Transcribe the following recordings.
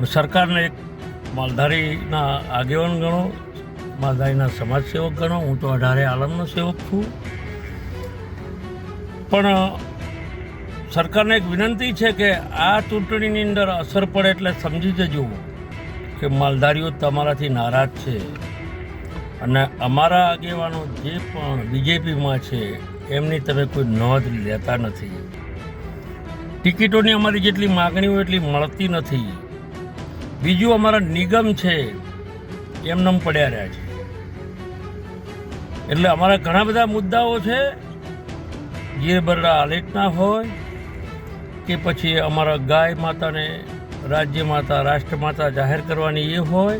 સરકારને એક માલધારીના આગેવાન ગણો, માલધારીના સમાજ સેવક ગણો. હું તો 18 આલમનો સેવક છું. પણ સરકારને એક વિનંતી છે કે આ ચૂંટણીની અંદર અસર પડે એટલે સમજી જજો કે માલધારીઓ તમારાથી નારાજ છે અને અમારા આગેવાનો જે પણ બીજેપીમાં છે એમની તમે કોઈ નોંધ લેતા નથી. ટિકિટોની અમારી જેટલી માગણીઓ એટલી મળતી નથી. બીજું અમારા નિગમ છે એમનેમ પડ્યા રહ્યા છે. એટલે અમારા ઘણા બધા મુદ્દાઓ છે. ગીર બરડા આલેટના હોય કે પછી અમારા ગાય માતાને રાજ્ય માતા રાષ્ટ્રમાતા જાહેર કરવાની એ હોય.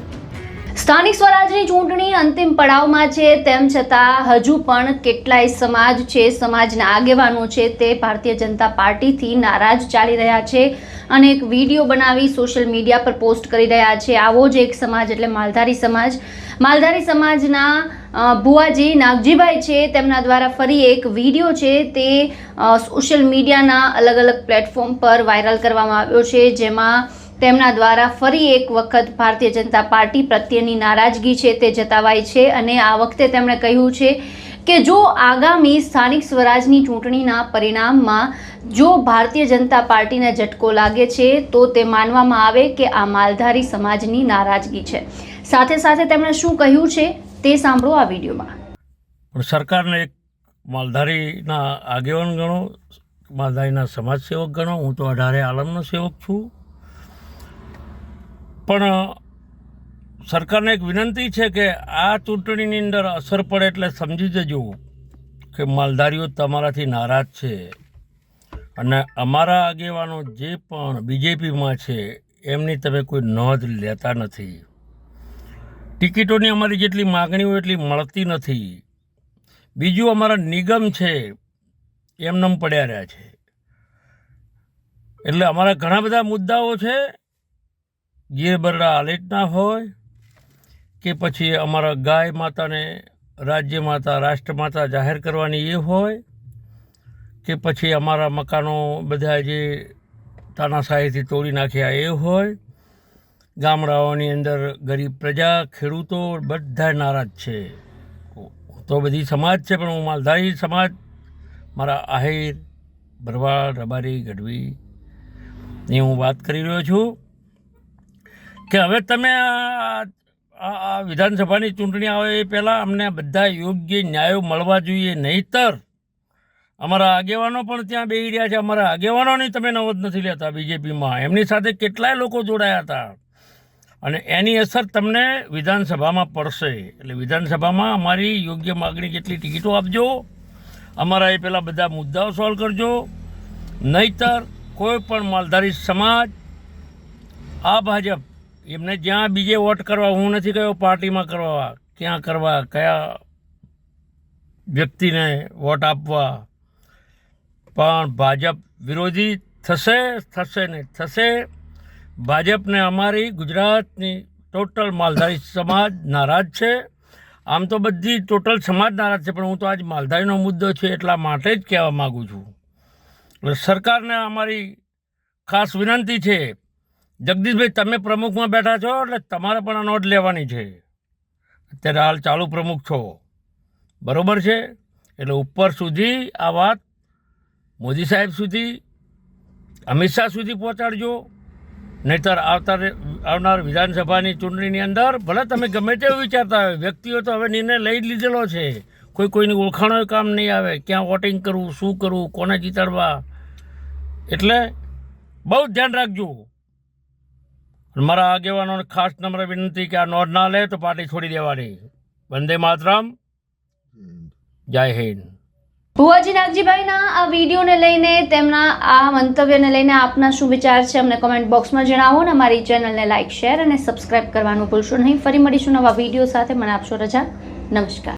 સ્થાનિક સ્વરાજની ચૂંટણી અંતિમ પડાવમાં છે, તેમ છતાં હજુ પણ કેટલાય સમાજ છે, સમાજના આગેવાનો છે તે ભારતીય જનતા પાર્ટીથી નારાજ ચાલી રહ્યા છે અને એક વિડીયો બનાવી સોશિયલ મીડિયા પર પોસ્ટ કરી રહ્યા છે. આવો જ એક સમાજ એટલે માલધારી સમાજના ભુવાજી નાગજીભાઈ છે, તેમના દ્વારા ફરી એક વિડીયો છે તે સોશિયલ મીડિયાના અલગ અલગ પ્લેટફોર્મ પર વાયરલ કરવામાં આવ્યો છે, જેમાં તેમના દ્વારા ફરી એક વખત ભારતીય જનતા પાર્ટી પ્રત્યેની નારાજગી છે તે જતાવાઈ છે અને આ વખતે તેમણે કહ્યું છે કે જો આગામી સ્થાનિક સ્વરાજની ચૂંટણીના પરિણામમાં જો ભારતીય જનતા પાર્ટીને ઝટકો લાગે છે તો તે માનવામાં આવે કે આ માલધારી સમાજની નારાજગી છે. સાથે સાથે તેમણે શું કહ્યું છે તે સાંભળો આ વિડીયોમાં. સરકારને એક માલધારીના આગેવાન ગણો, માલધારીના સમાજ સેવક ગણો. હું તો 18 આલમનો સેવક છું. પણ સરકારને એક વિનંતી છે કે આ ચૂંટણીની અંદર અસર પડે એટલે સમજી જજો કે માલધારીઓ તમારાથી નારાજ છે અને અમારા આગેવાનો જે પણ બીજેપીમાં છે એમની તમે કોઈ નોંધ લેતા નથી. ટિકિટોની અમારી જેટલી માગણીઓ એટલી મળતી નથી. બીજું અમારા નિગમ છે એમનેમ પડ્યા રહ્યા છે. એટલે અમારા ઘણા બધા મુદ્દાઓ છે. ગીર બરડા આલેટના હોય કે પછી અમારા ગાય માતાને રાજ્ય માતા રાષ્ટ્રમાતા જાહેર કરવાની એ હોય કે પછી અમારા મકાનો બધા જે તાનાશાહીથી તોડી નાખ્યા એ હોય. ગામડાઓની અંદર ગરીબ પ્રજા, ખેડૂતો બધા નારાજ છે. તો બધી સમાજ છે પણ હું માલધારી સમાજ, મારા આહિર, ભરવાડ, રબારી, ગઢવીની હું વાત કરી રહ્યો છું કે હવે તમે આ વિધાનસભાની ચૂંટણી આવે એ પહેલાં અમને બધા યોગ્ય ન્યાયો મળવા જોઈએ. નહીંતર અમારા આગેવાનો પણ ત્યાં બેસી રહ્યા છે. અમારા આગેવાનોની તમે નોંધ નથી લેતા. બીજેપીમાં એમની સાથે કેટલાય લોકો જોડાયા હતા અને એની અસર તમને વિધાનસભામાં પડશે. એટલે વિધાનસભામાં અમારી યોગ્ય માગણી જેટલી ટિકિટો આપજો. અમારા એ પહેલાં બધા મુદ્દાઓ સોલ્વ કરજો. નહીંતર કોઈ પણ માલધારી સમાજ આ ભાજપ એમને જ્યાં બીજે વોટ કરવા, હું નથી કહ્યો પાર્ટીમાં કરવા, ક્યાં કરવા, કયા વ્યક્તિને વોટ આપવા, પણ ભાજપ વિરોધી થશે ને થશે. ભાજપને અમારી ગુજરાતની ટોટલ માલધારી સમાજ નારાજ છે. આમ તો બધી ટોટલ સમાજ નારાજ છે, પણ હું તો આજ માલધારીનો મુદ્દો છે એટલા માટે જ કહેવા માગું છું. એટલે સરકારને અમારી ખાસ વિનંતી છે, જગદીશભાઈ તમે પ્રમુખમાં બેઠા છો એટલે તમારે પણ આ નોંધ લેવાની છે. અત્યારે હાલ ચાલુ પ્રમુખ છો, બરાબર છે? એટલે ઉપર સુધી આ વાત મોદી સાહેબ સુધી, અમિત શાહ સુધી પહોંચાડજો. નહીંતર આવનાર વિધાનસભાની ચૂંટણીની અંદર ભલે તમે ગમે તેવું વિચારતા હોય, વ્યક્તિઓ તો હવે નિર્ણય લઈ જ લીધેલો છે. કોઈની ઓળખાણો કામ નહીં આવે, ક્યાં વોટિંગ કરવું, શું કરવું, કોને જીતાડવા. એટલે બહુ ધ્યાન રાખજો. મારા આગેવાનોને ખાસ નમ્ર વિનંતી કે આ નોંધ ના લે તો પાર્ટી છોડી દેવાની. વંદે માતરમ, જય હિન્દ. ભુવાજી નાગજીભાઈના આ વિડીયોને લઈને, તેમના આ મંતવ્યને લઈને આપના શું વિચાર છે અમને કોમેન્ટ બોક્સમાં જણાવો અને અમારી ચેનલને લાઇક, શેર અને સબસ્ક્રાઇબ કરવાનું ભૂલશો નહીં. ફરી મળીશું નવા વિડીયો સાથે. મને આપશો રજા. નમસ્કાર.